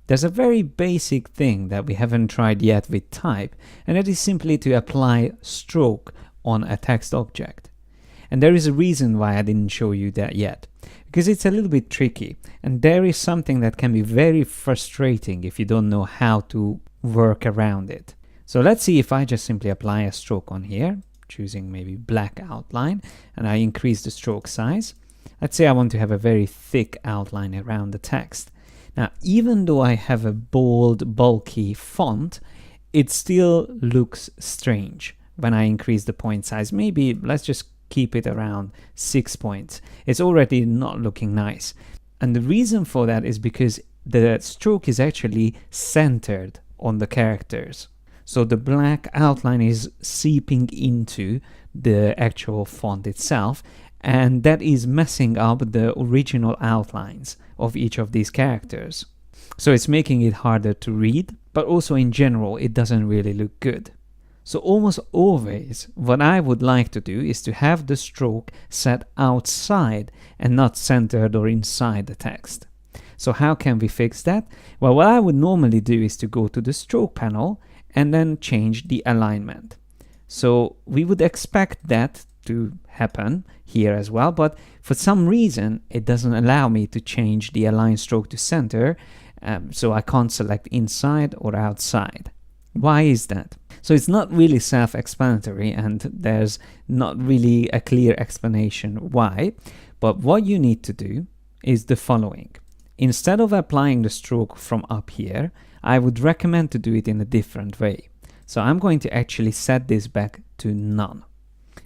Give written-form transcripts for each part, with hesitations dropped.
There's a very basic thing that we haven't tried yet with type, and that is simply to apply stroke on a text object. And there is a reason why I didn't show you that yet, because it's a little bit tricky, and there is something that can be very frustrating if you don't know how to work around it. So let's see if I just simply apply a stroke on here, choosing maybe black outline, and I increase the stroke size. Let's say I want to have a very thick outline around the text. Now, even though I have a bold, bulky font, it still looks strange when I increase the point size. Maybe let's just keep it around 6 points. It's already not looking nice. And the reason for that is because the stroke is actually centered on the characters. So the black outline is seeping into the actual font itself, and that is messing up the original outlines of each of these characters. So it's making it harder to read, but also in general it doesn't really look good. So almost always what I would like to do is to have the stroke set outside and not centered or inside the text. So how can we fix that? Well, what I would normally do is to go to the stroke panel and then change the alignment. So we would expect that to happen here as well, but for some reason it doesn't allow me to change the align stroke to center, so I can't select inside or outside. Why is that? So it's not really self-explanatory, and there's not really a clear explanation why, but what you need to do is the following. Instead of applying the stroke from up here, I would recommend to do it in a different way. So I'm going to actually set this back to none.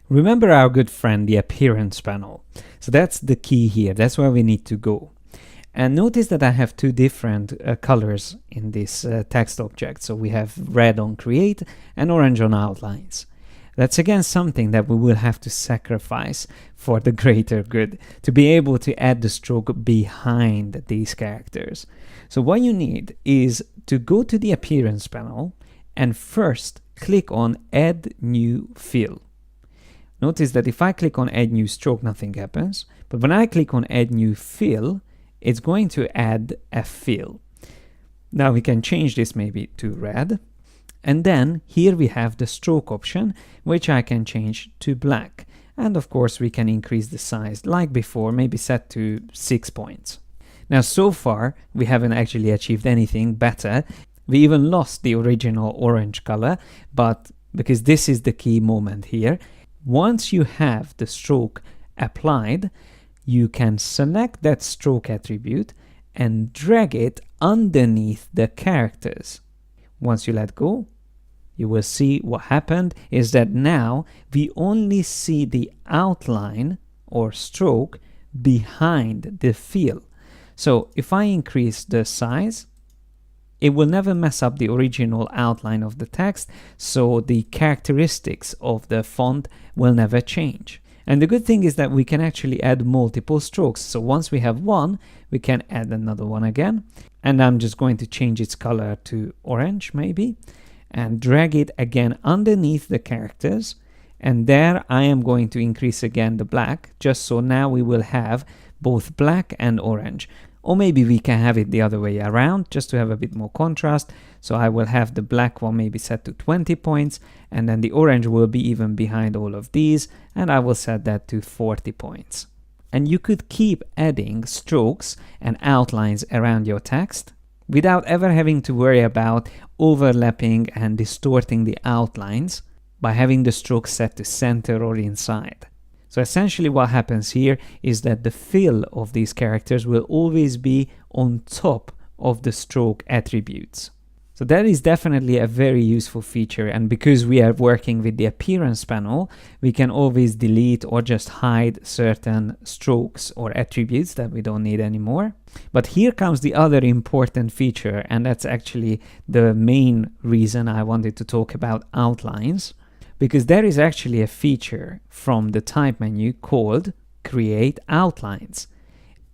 Remember our good friend, the appearance panel. So that's the key here. That's where we need to go. And notice that I have two different colors in this text object. So we have red on create and orange on outlines. That's again something that we will have to sacrifice for the greater good, to be able to add the stroke behind these characters. So what you need is to go to the appearance panel and first click on add new fill. Notice that if I click on add new stroke, nothing happens. But when I click on add new fill, it's going to add a fill. Now we can change this maybe to red. And then here we have the stroke option, which I can change to black. And of course we can increase the size like before, maybe set to 6 points. Now so far we haven't actually achieved anything better. We even lost the original orange color, but because this is the key moment here, once you have the stroke applied, you can select that stroke attribute and drag it underneath the characters. Once you let go, you will see what happened is that now we only see the outline or stroke behind the fill. So if I increase the size, it will never mess up the original outline of the text, so the characteristics of the font will never change. And the good thing is that we can actually add multiple strokes. So once we have one, we can add another one again. And I'm just going to change its color to orange maybe, and drag it again underneath the characters. And there I am going to increase again the black, just so now we will have both black and orange. Or maybe we can have it the other way around, just to have a bit more contrast. So I will have the black one maybe set to 20 points, and then the orange will be even behind all of these, and I will set that to 40 points. And you could keep adding strokes and outlines around your text without ever having to worry about overlapping and distorting the outlines by having the stroke set to center or inside. So essentially what happens here is that the fill of these characters will always be on top of the stroke attributes. So that is definitely a very useful feature, and because we are working with the appearance panel, we can always delete or just hide certain strokes or attributes that we don't need anymore. But here comes the other important feature, and that's actually the main reason I wanted to talk about outlines. Because there is actually a feature from the type menu called Create Outlines.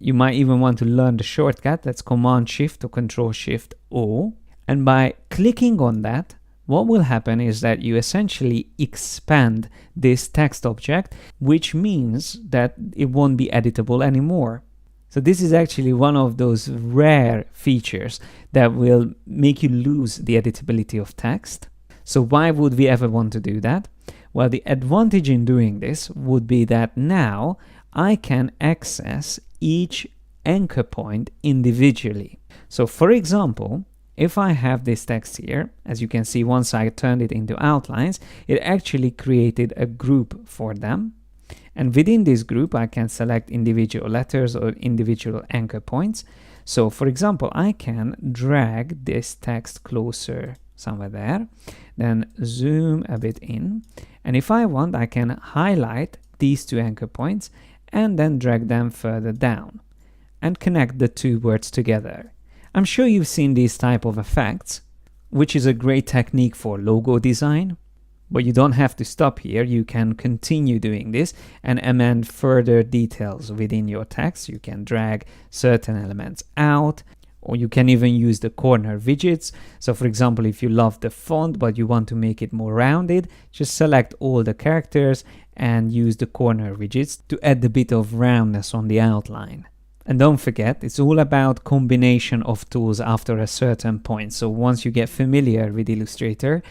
You might even want to learn the shortcut, that's Command-Shift or Control-Shift-O. And by clicking on that, what will happen is that you essentially expand this text object, which means that it won't be editable anymore. So this is actually one of those rare features that will make you lose the editability of text. So why would we ever want to do that? Well, the advantage in doing this would be that now I can access each anchor point individually. So for example, if I have this text here, as you can see, once I turned it into outlines, it actually created a group for them. And within this group, I can select individual letters or individual anchor points. So for example, I can drag this text closer somewhere there, then zoom a bit in. And if I want, I can highlight these two anchor points and then drag them further down and connect the two words together. I'm sure you've seen these type of effects, which is a great technique for logo design, but you don't have to stop here. You can continue doing this and amend further details within your text. You can drag certain elements out, or you can even use the corner widgets. So for example, if you love the font but you want to make it more rounded, just select all the characters and use the corner widgets to add a bit of roundness on the outline. And don't forget, it's all about combination of tools after a certain point. So once you get familiar with Illustrator,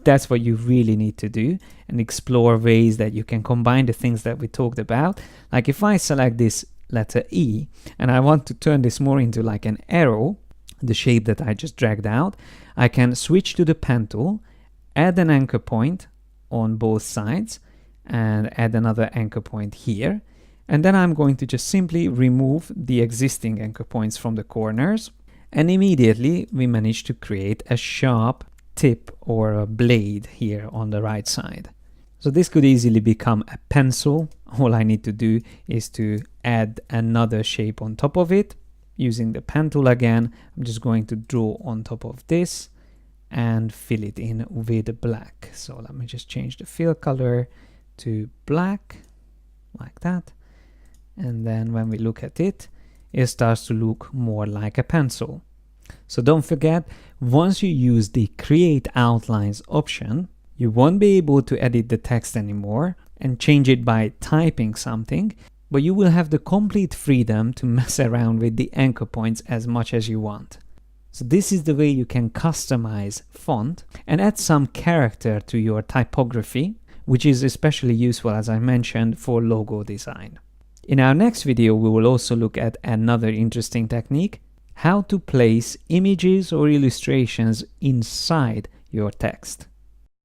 that's what you really need to do and explore ways that you can combine the things that we talked about. Like if I select this letter E and I want to turn this more into like an arrow, the shape that I just dragged out, I can switch to the pen tool, add an anchor point on both sides and add another anchor point here. And then I'm going to just simply remove the existing anchor points from the corners. And immediately we manage to create a sharp tip or a blade here on the right side. So this could easily become a pencil. All I need to do is to add another shape on top of it. Using the pen tool again, I'm just going to draw on top of this and fill it in with black. So let me just change the fill color to black, like that. And then when we look at it, it starts to look more like a pencil. So don't forget, once you use the Create Outlines option, you won't be able to edit the text anymore and change it by typing something, but you will have the complete freedom to mess around with the anchor points as much as you want. So this is the way you can customize font and add some character to your typography, which is especially useful, as I mentioned, for logo design. In our next video, we will also look at another interesting technique, how to place images or illustrations inside your text.